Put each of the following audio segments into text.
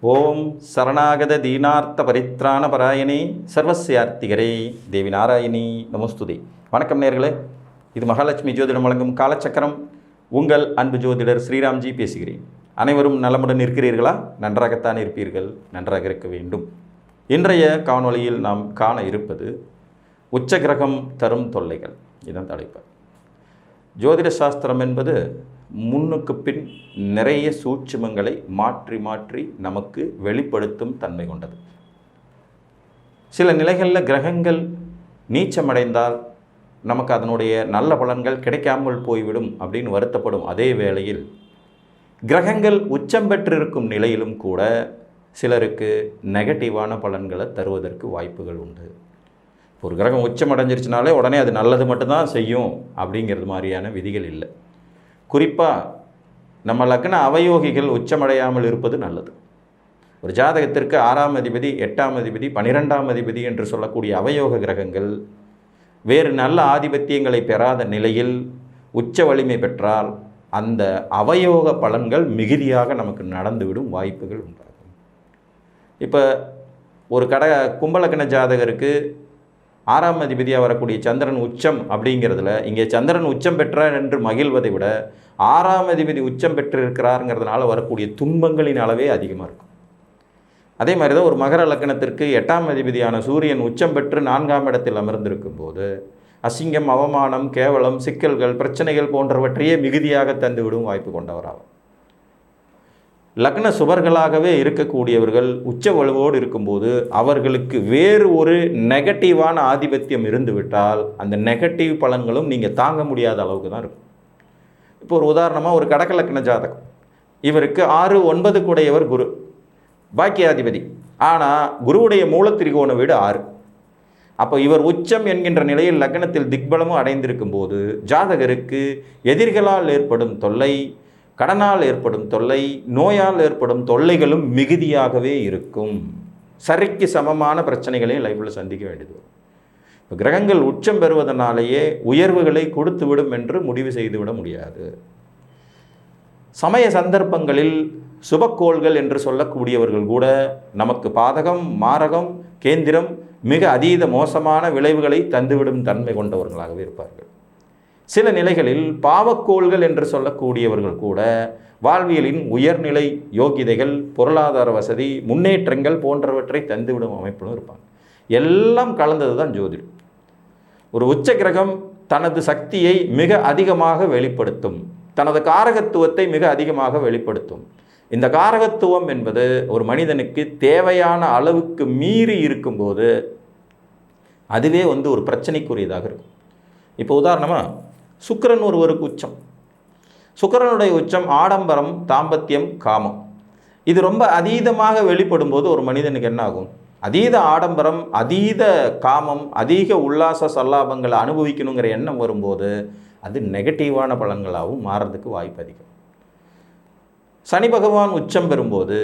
ஓம் சரணாகத தீனார்த்த பரித்ராண பராயணே சர்வசியார்த்திகரே தேவி நாராயணி நமஸ்துதே. வணக்கம் நேர்களே, இது மகாலட்சுமி ஜோதிடம் வழங்கும் காலச்சக்கரம். உங்கள் அன்பு ஜோதிடர் ஸ்ரீராம்ஜி பேசுகிறேன். அனைவரும் நலமுடன் இருக்கிறீர்களா? நன்றாகத்தான் இருப்பீர்கள், நன்றாக இருக்க வேண்டும். இன்றைய காணொளியில் நாம் காண இருப்பது உச்ச கிரகம் தரும் தொல்லைகள். இதன் தலைப்பு. ஜோதிட சாஸ்திரம் என்பது முன்னுக்கு பின் நிறைய சூட்சுமங்களை மாற்றி மாற்றி நமக்கு வெளிப்படுத்தும் தன்மை கொண்டது. சில நிலைகளில் கிரகங்கள் நீச்சமடைந்தால் நமக்கு அதனுடைய நல்ல பலன்கள் கிடைக்காமல் போய்விடும் அப்படின்னு வருத்தப்படும் அதே வேளையில் கிரகங்கள் உச்சம் பெற்றிருக்கும் நிலையிலும் கூட சிலருக்கு நெகட்டிவான பலன்களை தருவதற்கு வாய்ப்புகள் உண்டு. ஒரு கிரகம் உச்சம் அடைஞ்சிருச்சுனாலே உடனே அது நல்லது மட்டும்தான் செய்யும் அப்படிங்கிறது மாதிரியான விதிகள் இல்லை. குறிப்பாக நம்ம லக்ன அவயோகிகள் உச்சமடையாமல் இருப்பது நல்லது. ஒரு ஜாதகத்திற்கு 6ஆம் அதிபதி, 8ஆம் அதிபதி, 12ஆம் அதிபதி என்று சொல்லக்கூடிய அவயோக கிரகங்கள் வேறு நல்ல ஆதிபத்தியங்களை பெறாத நிலையில் உச்ச வலிமை பெற்றால் அந்த அவயோக பலன்கள் மிகுதியாக நமக்கு நடந்துவிடும் வாய்ப்புகள் உண்டாகும். இப்போ ஒரு கும்பலக்கண ஜாதகருக்கு 6ஆம் அதிபதியாக வரக்கூடிய சந்திரன் உச்சம் அப்படிங்கிறதுல இங்கே சந்திரன் உச்சம் பெற்றார் என்று மகிழ்வதை விட 6ஆம் அதிபதி உச்சம் பெற்றிருக்கிறாருங்கிறதுனால வரக்கூடிய துன்பங்களின் அளவே அதிகமாக இருக்கும். அதே மாதிரி தான் ஒரு மகர லக்கணத்திற்கு 8ஆம் அதிபதியான சூரியன் உச்சம் பெற்று 4ஆம் இடத்தில் அமர்ந்திருக்கும் போது அசிங்கம், அவமானம், கேவலம், சிக்கல்கள், பிரச்சனைகள் போன்றவற்றையே மிகுதியாக தந்துவிடும் வாய்ப்பு கொண்டவராகும். லக்ன சுபர்களாகவே இருக்கக்கூடியவர்கள் உச்ச வலுவோடு இருக்கும்போது அவர்களுக்கு வேறு ஒரு நெகட்டிவான ஆதிபத்தியம் இருந்துவிட்டால் அந்த நெகட்டிவ் பலன்களும் நீங்கள் தாங்க முடியாத அளவுக்கு தான் இருக்கும். இப்போ ஒரு உதாரணமாக ஒரு கடக லக்ன ஜாதகம், இவருக்கு 6, 9 கூடையவர் குரு, பாக்கியாதிபதி. ஆனால் குருவுடைய மூலத்திரிகோண வீடு 6. அப்போ இவர் உச்சம் என்கின்ற நிலையில் லக்னத்தில் திக்பலமும் அடைந்திருக்கும் போது ஜாதகருக்கு எதிரிகளால் ஏற்படும் தொல்லை, கடனால் ஏற்படும் தொல்லை, நோயால் ஏற்படும் தொல்லைகளும் மிகுதியாகவே இருக்கும். சரிக்கு சமமான பிரச்சனைகளையும் லைஃப்பில் சந்திக்க வேண்டியது வரும். இப்போ கிரகங்கள் உச்சம் பெறுவதனாலேயே உயர்வுகளை கொடுத்துவிடும் என்று முடிவு செய்துவிட முடியாது. சமய சந்தர்ப்பங்களில் சுபக்கோள்கள் என்று சொல்லக்கூடியவர்கள் கூட நமக்கு பாதகம், மாரகம், கேந்திரம் மிக அதீத மோசமான விளைவுகளை தந்துவிடும் தன்மை கொண்டவர்களாகவே இருப்பார்கள். சில நிலைகளில் பாவக்கோள்கள் என்று சொல்லக்கூடியவர்கள் கூட வாழ்வியலின் உயர்நிலை யோகிதைகள், பொருளாதார வசதி, முன்னேற்றங்கள் போன்றவற்றை தந்துவிடும் அமைப்பிலும் இருப்பாங்க. எல்லாம் கலந்தது தான் ஜோதிடம். ஒரு உச்ச கிரகம் தனது சக்தியை மிக அதிகமாக வெளிப்படுத்தும், தனது காரகத்துவத்தை மிக அதிகமாக வெளிப்படுத்தும். இந்த காரகத்துவம் என்பது ஒரு மனிதனுக்கு தேவையான அளவுக்கு மீறி இருக்கும்போது அதுவே ஒரு பிரச்சனைக்குரியதாக இருக்கும். இப்போ உதாரணமாக சுக்கிரன் ஒருவருக்கு உச்சம். சுக்கிரனுடைய உச்சம் ஆடம்பரம், தாம்பத்தியம், காமம். இது ரொம்ப அதீதமாக வெளிப்படும் போது ஒரு மனிதனுக்கு என்ன ஆகும்? அதீத ஆடம்பரம், அதீத காமம், அதிக உல்லாச சல்லாபங்களை அனுபவிக்கணுங்கிற எண்ணம் வரும்போது அது நெகட்டிவான பலன்களாகவும் மாறுறதுக்கு வாய்ப்பு அதிகம். சனி பகவான் உச்சம் பெறும்போது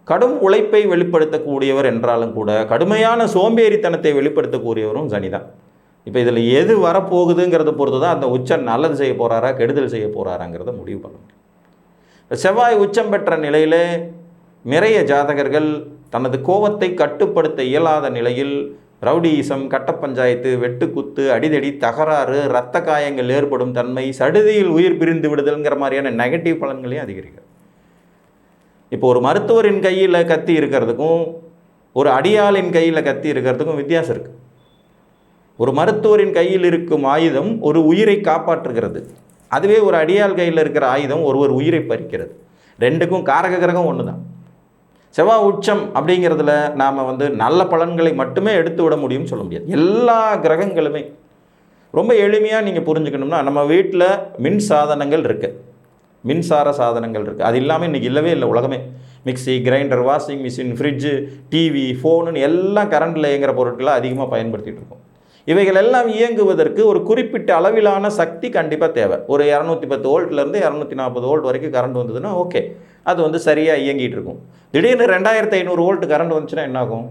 கடும் உழைப்பை வெளிப்படுத்தக்கூடியவர் என்றாலும் கூட கடுமையான சோம்பேறித்தனத்தை வெளிப்படுத்தக்கூடியவரும் சனி தான். இப்போ இதில் எது வரப்போகுதுங்கிறத பொறுத்து தான் அந்த உச்சம் நல்லது செய்ய போகிறாரா, கெடுதல் செய்ய போகிறாராங்கிறத முடிவு பண்ண முடியும். செவ்வாய் உச்சம் பெற்ற நிலையில் நிறைய ஜாதகர்கள் தனது கோபத்தை கட்டுப்படுத்த இயலாத நிலையில் ரவுடியிசம், கட்ட பஞ்சாயத்து, வெட்டுக்குத்து, அடிதடி, தகராறு, இரத்த காயங்கள் ஏற்படும் தன்மை, சடுதியில் உயிர் பிரிந்து விடுதல்ங்கிற மாதிரியான நெகட்டிவ் பலன்களையும் அதிகரிக்கும். இப்போ ஒரு மருத்துவரின் கையில் கத்தி இருக்கிறதுக்கும் ஒரு அடியாளின் கையில் கத்தி இருக்கிறதுக்கும் வித்தியாசம் இருக்குது. ஒரு மருத்துவரின் கையில் இருக்கும் ஆயுதம் ஒரு உயிரை காப்பாற்றுகிறது. அதுவே ஒரு அடியாள் கையில் இருக்கிற ஆயுதம் ஒருவர் உயிரை பறிக்கிறது. ரெண்டுக்கும் காரக கிரகம் ஒன்று தான். செவ்வாய் உச்சம் அப்படிங்கிறதுல நாம் நல்ல பலன்களை மட்டுமே எடுத்து விட முடியும்னு சொல்ல முடியாது. எல்லா கிரகங்களுமே ரொம்ப எளிமையாக நீங்கள் புரிஞ்சுக்கணும்னா, நம்ம வீட்டில் மின் சாதனங்கள் இருக்குது, மின்சார சாதனங்கள் இருக்குது. அது இல்லாமல் இன்றைக்கி இல்லவே இல்லை உலகமே. Mixie, grinder, washing machine, fridge, TV, ஃபோனுன்னு எல்லாம் கரண்டில் இயங்குகிற பொருட்களை அதிகமாக பயன்படுத்திகிட்டு இருக்கோம். இவைகள் எல்லாம் இயங்குவதற்கு ஒரு குறிப்பிட்ட அளவிலான சக்தி கண்டிப்பாக தேவை. ஒரு 210 வோல்ட்லேருந்து 240 வோல்ட் வரைக்கும் கரண்ட் வந்ததுன்னா ஓகே, அது சரியாக இயங்கிட்டு இருக்கும். திடீர்னு 2500 வோல்ட் கரண்ட் வந்துச்சுன்னா என்னாகும்?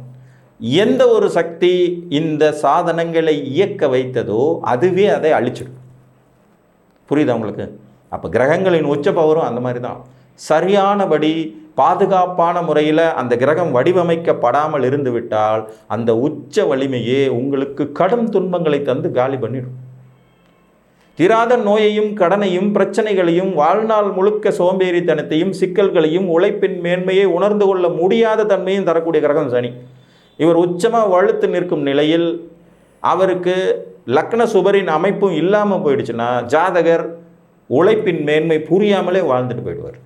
எந்த ஒரு சக்தி இந்த சாதனங்களை இயக்க வைத்ததோ அதுவே அதை அழிச்சிடும். புரியுதா உங்களுக்கு? அப்போ கிரகங்களின் உச்ச பவரும் அந்த மாதிரி தான். சரியானபடி பாதுகாப்பான முறையில் அந்த கிரகம் வடிவமைக்கப்படாமல் இருந்துவிட்டால் அந்த உச்ச வலிமையே உங்களுக்கு கடும் துன்பங்களை தந்து காலி பண்ணிடும். தீராத நோயையும் கடனையும் பிரச்சனைகளையும் வாழ்நாள் முழுக்க சோம்பேறித்தனத்தையும் சிக்கல்களையும் உழைப்பின் மேன்மையை உணர்ந்து கொள்ள முடியாத தன்மையும் தரக்கூடிய கிரகம் சனி. இவர் உச்சமாக வலுத்து நிற்கும் நிலையில் அவருக்கு லக்ன சுபரின் அமைப்பும் இல்லாமல் போயிடுச்சுன்னா ஜாதகர் உழைப்பின் மேன்மை புரியாமலே வாழ்ந்துட்டு போயிடுவார்.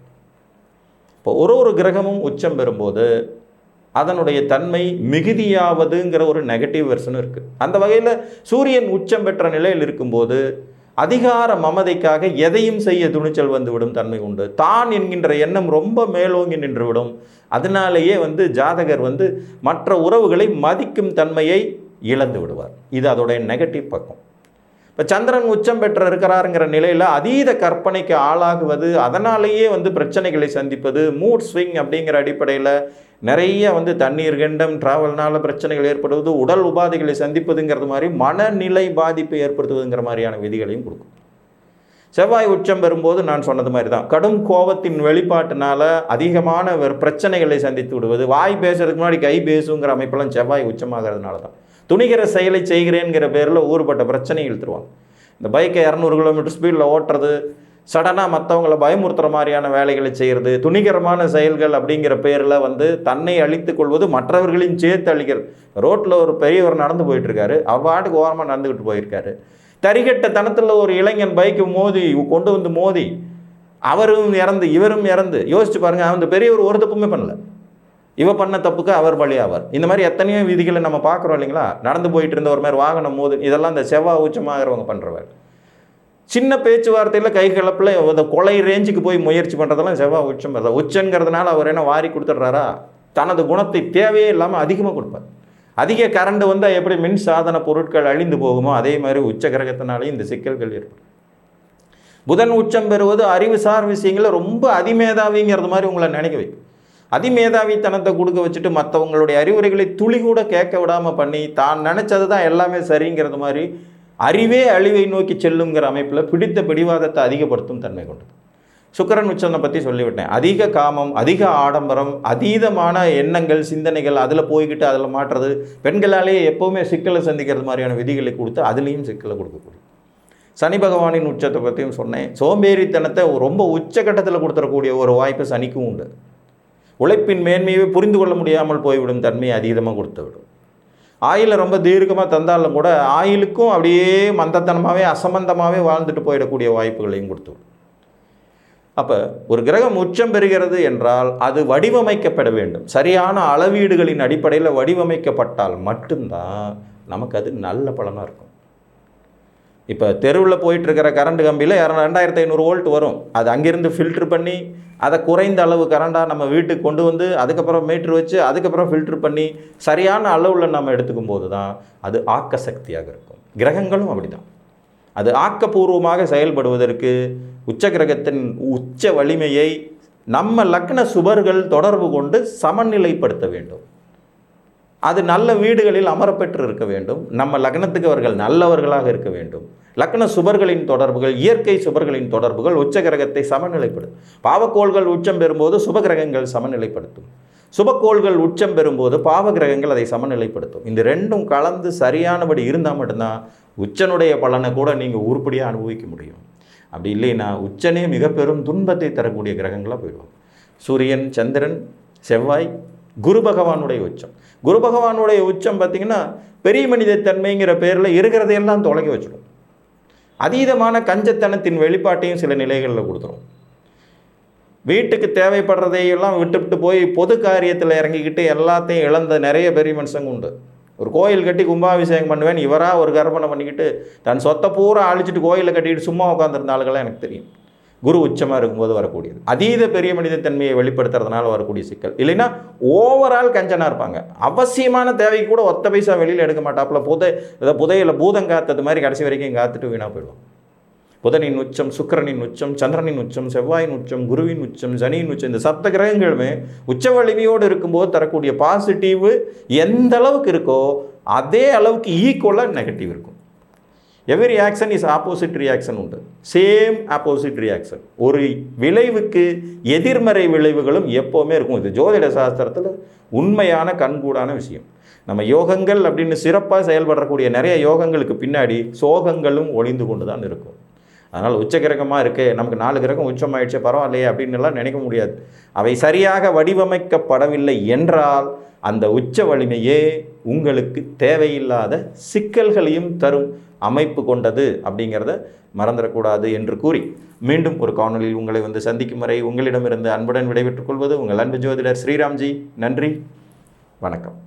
இப்போ ஒரு கிரகமும் உச்சம் பெறும்போது அதனுடைய தன்மை மிகுதியாவதுங்கிற ஒரு நெகட்டிவ் வெர்ஷனும் இருக்குது. அந்த வகையில் சூரியன் உச்சம் பெற்ற நிலையில் இருக்கும்போது அதிகார மமதைக்காக எதையும் செய்ய துணிச்சல் வந்துவிடும் தன்மை உண்டு. தான் என்கின்ற எண்ணம் ரொம்ப மேலோங்கி நின்றுவிடும். அதனாலேயே ஜாதகர் மற்ற உறவுகளை மதிக்கும் தன்மையை இழந்து விடுவார். இது அதோடைய நெகட்டிவ் பக்கம். இப்போ சந்திரன் உச்சம் பெற்ற இருக்கிறாருங்கிற நிலையில் அதீத கற்பனைக்கு ஆளாகுவது, அதனாலேயே பிரச்சனைகளை சந்திப்பது, மூட் ஸ்விங் அப்படிங்கிற அடிப்படையில் நிறைய தண்ணீர் கண்டம் ட்ராவல்னால பிரச்சனைகள் ஏற்படுவது, உடல் உபாதைகளை சந்திப்பதுங்கிறது மாதிரி மனநிலை பாதிப்பை ஏற்படுத்துவதுங்கிற மாதிரியான விதிகளையும் கொடுக்கும். செவ்வாய் உச்சம் பெறும்போது நான் சொன்னது மாதிரி தான், கடும் கோபத்தின் வெளிப்பாட்டினால அதிகமான பிரச்சனைகளை சந்தித்து விடுவது, வாய் பேசுறதுக்கு முன்னாடி கை பேசுங்கிற அமைப்பெல்லாம் செவ்வாய் உச்சமாகிறதுனால தான். துணிகிற செயலை செய்கிறேங்கிற பேரில் ஊறுபட்ட பிரச்சனை இழுத்துருவாங்க. இந்த பைக்கை 200 கிலோமீட்டர் ஸ்பீடில் ஓட்டுறது, சடனாக மற்றவங்களை பயமுறுத்துகிற மாதிரியான வேலைகளை செய்கிறது, துணிகரமான செயல்கள் அப்படிங்கிற பேரில் தன்னை அழித்து கொள்வது, மற்றவர்களையும் சேர்த்து அழிக்கிறது. ரோட்டில் ஒரு பெரியவர் நடந்து போயிட்டுருக்காரு, அவர் பாட்டுக்கு ஓரமாக நடந்துக்கிட்டு போயிருக்காரு. தரிகட்ட தனத்தில் ஒரு இளைஞன் பைக்கு மோதி அவரும் இறந்து இவரும் இறந்து. யோசிச்சு பாருங்கள், அந்த பெரியவர் ஒரு தப்புமே பண்ணல, இவ பண்ண தப்புக்கு அவர் பலியாவார். இந்த மாதிரி எத்தனையோ விதிகளை நம்ம பார்க்குறோம் இல்லைங்களா? நடந்து போயிட்டு இருந்த ஒரு மாதிரி வாகனம் மோது, இதெல்லாம் இந்த செவ்வாய் உச்சமாகிறவங்க பண்ணுறவர். சின்ன பேச்சுவார்த்தையில் கை கலப்பில் அந்த கொலை ரேஞ்சுக்கு போய் முயற்சி பண்ணுறதெல்லாம் செவ்வாய் உச்சம். உச்சங்கிறதுனால அவர் என்ன வாரி கொடுத்துட்றாரா? தனது குணத்தை தேவையே இல்லாமல் அதிகமாக கொடுப்பார். அதிக கரண்ட் வந்தால் எப்படி மின் சாதன பொருட்கள் அழிந்து போகுமோ அதே மாதிரி உச்ச கிரகத்தினாலேயும் இந்த சிக்கல்கள் ஏற்படும். புதன் உச்சம் பெறுவது அறிவுசார் விஷயங்களில் ரொம்ப அதிமேதாவிங்கிறது மாதிரி உங்களை நினைக்க வைக்கும். அதிமேதாவித்தனத்தை கொடுக்க வச்சுட்டு மற்றவங்களுடைய அறிவுரைகளை துளி கூட கேட்க விடாமல் பண்ணி தான் நினச்சது தான் எல்லாமே சரிங்கிறது மாதிரி அறிவே அழிவை நோக்கி செல்லுங்கிற அமைப்பில் பிடித்த பிடிவாதத்தை அதிகப்படுத்தும் தன்மை கொண்டது. சுக்கிரன் உச்சத்தை பற்றி சொல்லிவிட்டேன். அதிக காமம், அதிக ஆடம்பரம், அதீதமான எண்ணங்கள், சிந்தனைகள், அதில் போய்கிட்டு அதில் மாற்றுறது, பெண்களாலேயே எப்போவுமே சிக்கலை சந்திக்கிறது மாதிரியான விதிகளை கொடுத்து அதுலேயும் சிக்கலை கொடுக்கக்கூடிய சனி பகவானின் உச்சத்தை பற்றியும் சொன்னேன். சோம்பேறித்தனத்தை ரொம்ப உச்சகட்டத்தில் கொடுத்துடக்கூடிய ஒரு வாய்ப்பு சனிக்கும் உண்டு. உழைப்பின் மேன்மையை புரிந்து கொள்ள முடியாமல் போய்விடும் தன்மையை அதீதமாக கொடுத்து விடும். ஆயிலை ரொம்ப தீர்க்கமாக தந்தாலும் கூட ஆயிலுக்கும் அப்படியே மந்தத்தனமாகவே அசம்பந்தமாகவே வாழ்ந்துட்டு போயிடக்கூடிய வாய்ப்புகளையும் கொடுத்து விடும். அப்போ ஒரு கிரகம் உச்சம் பெறுகிறது என்றால் அது வடிவமைக்கப்பட வேண்டும். சரியான அளவீடுகளின் அடிப்படையில் வடிவமைக்கப்பட்டால் மட்டும்தான் நமக்கு அது நல்ல பலனாக இருக்கும். இப்போ தெருவில் போயிட்டுருக்கிற கரண்ட் கம்பியில் 2500 வோல்ட் வரும். அது அங்கேருந்து ஃபில்ட்ரு பண்ணி அதை குறைந்த அளவு கரண்டாக நம்ம வீட்டுக்கு கொண்டு வந்து அதுக்கப்புறம் மீட்ரு வச்சு அதுக்கப்புறம் ஃபில்ட்ரு பண்ணி சரியான அளவில் நம்ம எடுத்துக்கும் போது தான் அது ஆக்க சக்தியாக இருக்கும். கிரகங்களும் அப்படி தான். அது ஆக்கப்பூர்வமாக செயல்படுவதற்கு உச்ச கிரகத்தின் உச்ச வலிமையை நம்ம லக்ன சுபர்கள் தொடர்பு கொண்டு சமநிலைப்படுத்த வேண்டும். அது நல்ல வீடுகளில் அமரப்பெற்று இருக்க வேண்டும். நம்ம லக்னத்துக்கு அவர்கள் நல்லவர்களாக இருக்க வேண்டும். லக்ன சுபர்களின் தொடர்புகள், இயற்கை சுபர்களின் தொடர்புகள் உச்ச கிரகத்தை சமநிலைப்படுத்தும். பாவக்கோள்கள் உச்சம் பெறும்போது சுப கிரகங்கள் சமநிலைப்படுத்தும். சுபக்கோள்கள் உச்சம் பெறும்போது பாவ கிரகங்கள் அதை சமநிலைப்படுத்தும். இந்த ரெண்டும் கலந்து சரியானபடி இருந்தால் மட்டும்தான் உச்சனுடைய பலனை கூட நீங்கள் உருப்படியாக அனுபவிக்க முடியும். அப்படி இல்லைன்னா உச்சனே மிக பெரும் துன்பத்தை தரக்கூடிய கிரகங்களாக போயிடுவோம். சூரியன், சந்திரன், செவ்வாய், குரு பகவானுடைய உச்சம். குரு பகவானுடைய உச்சம் பார்த்திங்கன்னா பெரிய மனித தன்மைங்கிற பேரில் இருக்கிறதையெல்லாம் தொலைக்க வச்சிடும். அதீதமான கஞ்சத்தனத்தின் வெளிப்பாட்டையும் சில நிலைகளில் கொடுத்துரும். வீட்டுக்கு தேவைப்படுறதையெல்லாம் விட்டு போய் பொது காரியத்தில் இறங்கிக்கிட்டு எல்லாத்தையும் இழந்த நிறைய பெரிய மனுஷங்க உண்டு. ஒரு கோயில் கட்டி கும்பாபிஷேகம் பண்ணுவேன் இவராக ஒரு கர்ப்பணம் பண்ணிக்கிட்டு தன் சொத்தை பூரா அழிச்சிட்டு கோயிலை கட்டிக்கிட்டு சும்மா உட்காந்துருந்த ஆளுகளாக எனக்கு தெரியும். குரு உச்சமாக இருக்கும்போது வரக்கூடியது அதீத பெரிய மனிதத்தன்மையை வெளிப்படுத்துறதுனால வரக்கூடிய சிக்கல். இல்லைன்னா ஓவரால் கஞ்சனாக இருப்பாங்க. அவசியமான தேவைக்கு கூட ஒத்த பைசா வெளியில் எடுக்க மாட்டாப்புல புதையில் பூதம் காத்தது மாதிரி கடைசி வரைக்கும் காத்துட்டு வீணாக போயிடுவாங்க. புதனின் உச்சம், சுக்கிரனின் உச்சம், சந்திரனின் உச்சம், செவ்வாயின் உச்சம், குருவின் உச்சம், சனியின் உச்சம், இந்த சப்த கிரகங்களுமே உச்ச வலிமையோடு இருக்கும்போது தரக்கூடிய பாசிட்டிவ் எந்த அளவுக்கு இருக்கோ அதே அளவுக்கு ஈக்குவலாக நெகட்டிவ் இருக்கும். Every action is opposite reaction உண்டு. Same opposite reaction. ஒரு விளைவுக்கு எதிர்மறை விளைவுகளும் எப்போவுமே இருக்கும். இது ஜோதிட சாஸ்திரத்தில் உண்மையான கண்கூடான விஷயம். நம்ம யோகங்கள் அப்படின்னு சிறப்பாக செயல்படக்கூடிய நிறைய யோகங்களுக்கு பின்னாடி சோகங்களும் ஒளிந்து கொண்டு தான் இருக்கும். அதனால் உச்ச கிரகமாக இருக்குது, நமக்கு 4 கிரகம் உச்சமாயிடுச்சு பரவாயில்லையே அப்படின்னுலாம் நினைக்க முடியாது. அவை சரியாக வடிவமைக்கப்படவில்லை என்றால் அந்த உச்ச வலிமையே உங்களுக்கு தேவையில்லாத சிக்கல்களையும் தரும் அமைப்பு கொண்டது அப்படிங்கிறத மறந்துடக்கூடாது என்று கூறி மீண்டும் ஒரு காணொலியில் உங்களை சந்திக்கும் வரை உங்களிடமிருந்து அன்புடன் விடைபெற்றுக் கொள்வது உங்கள் அன்பு ஜோதிடர் ஸ்ரீராம்ஜி. நன்றி, வணக்கம்.